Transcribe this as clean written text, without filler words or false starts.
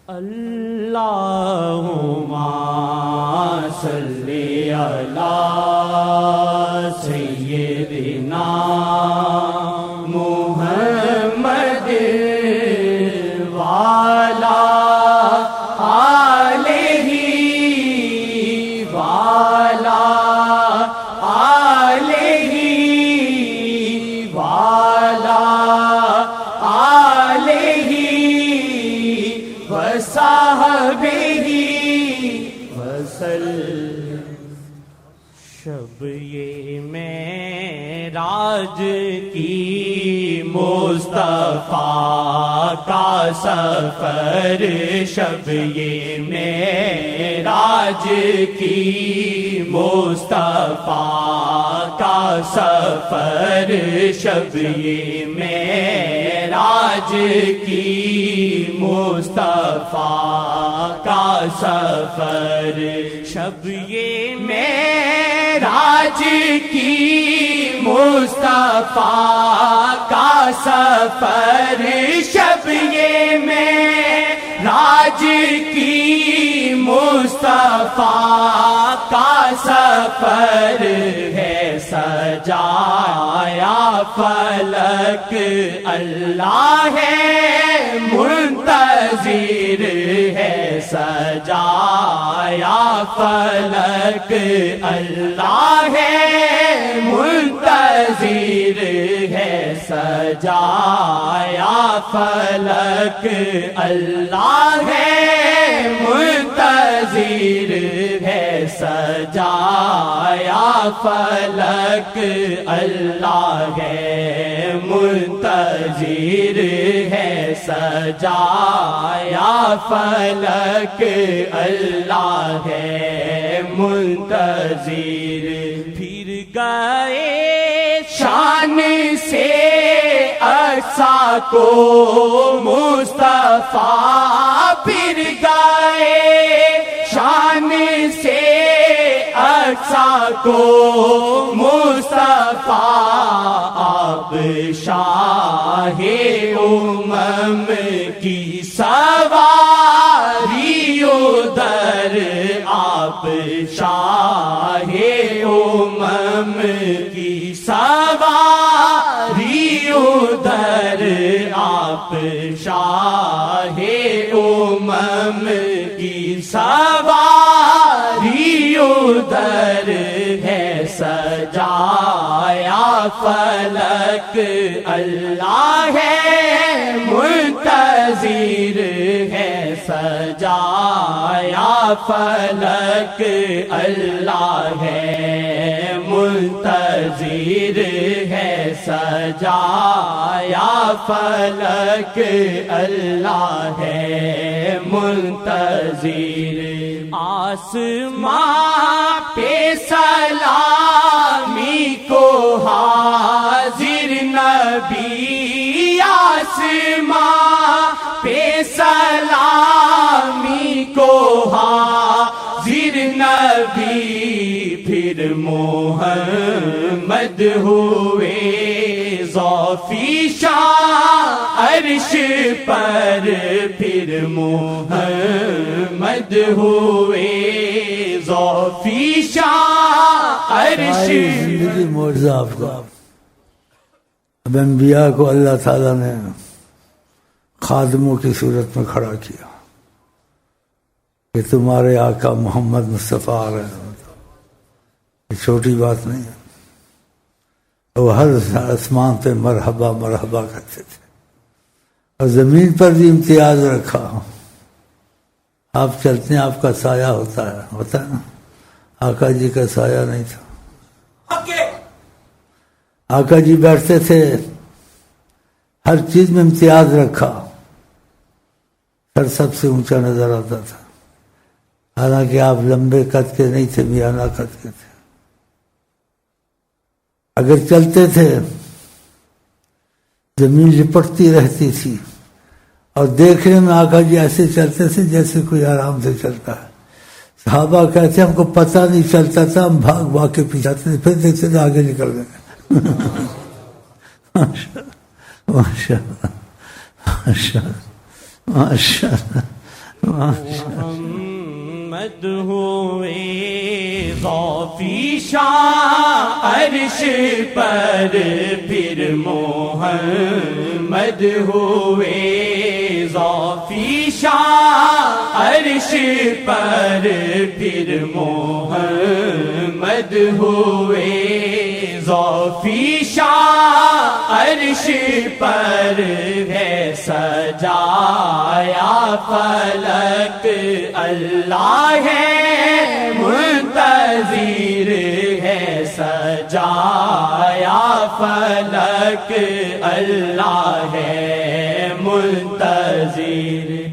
اللہم صلی علی سیدنا محمد وعلی آلہ وعلی آلہ وعلی آلہ وصحبہ وسلم۔ شب یہ معراج کی مصطفیٰ کا سفر، شب یہ معراج کی مصطفیٰ کا سفر، شب یہ معراج کی مصطفیٰ کا سفر، شب یہ معراج کی مصطفیٰ کا سفر، شب یہ معراج کی مصطفیٰ کا سفر ہے، سجایا فلک اللہ ہے منتظر ہے، سجایا فلک اللہ ہے منتظر ہے، سجایا فلک اللہ ہے منتظر ہے، سجایا فلک اللہ ہے منتظر ہے، سجایا فلک اللہ ہے منتظر۔ پھر گئے شان سے اقصی کو مصطفیٰ، پھر گئے شان سے اقصی کو مصطفیٰ، آپ شاہ امم کی سواری ادھر، آپ شاہ امم کی سواری ادھر، آپ شاہ امم کی سواری ادھر ہے، سجایا فلک اللہ ہے منتظر ہے، سجایا فلک اللہ ہے منتظر ہے، سجایا فلک اللہ ہے منتظر۔ آسمان پہ سلامی کو حاضر نبی، آسمان پہ سلامی کو حاضر نبی، پھر محمد ہوئے ذوفی شاہ عرش پر، پھر محمد ہوئے ذوفی شاہ عرش۔ زندگی معجزہ آپ کا۔ اب انبیاء کو اللہ تعالیٰ نے خادموں کی صورت میں کھڑا کیا کہ تمہارے آقا محمد مصطفیٰ آ رہے ہیں، یہ چھوٹی بات نہیں ہے۔ وہ ہر آسمان پہ مرحبا مرحبا کرتے تھے، اور زمین پر بھی امتیاز رکھا۔ آپ چلتے ہیں آپ کا سایہ ہوتا ہے نا، آقا جی کا سایہ نہیں تھا۔ آقا جی بیٹھتے تھے، ہر چیز میں امتیاز رکھا، سر سب سے اونچا نظر آتا تھا، حالانکہ آپ لمبے قد کے نہیں تھے، میانہ قد کے تھے۔ اگر چلتے تھے زمین لپٹتی رہتی تھی، اور دیکھنے میں آقا جی ایسے چلتے تھے جیسے کوئی آرام سے چلتا ہے۔ صحابہ کہتے ہیں ہم کو پتہ نہیں چلتا تھا، ہم بھاگ بھاگ کے پیچھے آتے تھے، پھر دیکھتے تھے آگے نکل گئے۔ ماشاء اللہ ماشاء اللہ ماشاء اللہ محمد ہوئے ضافی شاہ عرش پر، پھر محمد ہوئے ضافی شاہ عرش پر، پھر محمد ہوئے ضافی شاہ عرش پر، ہے سجایا فلک اللہ ہے منتظر، ہے سجایا فلک اللہ ہے منتظر۔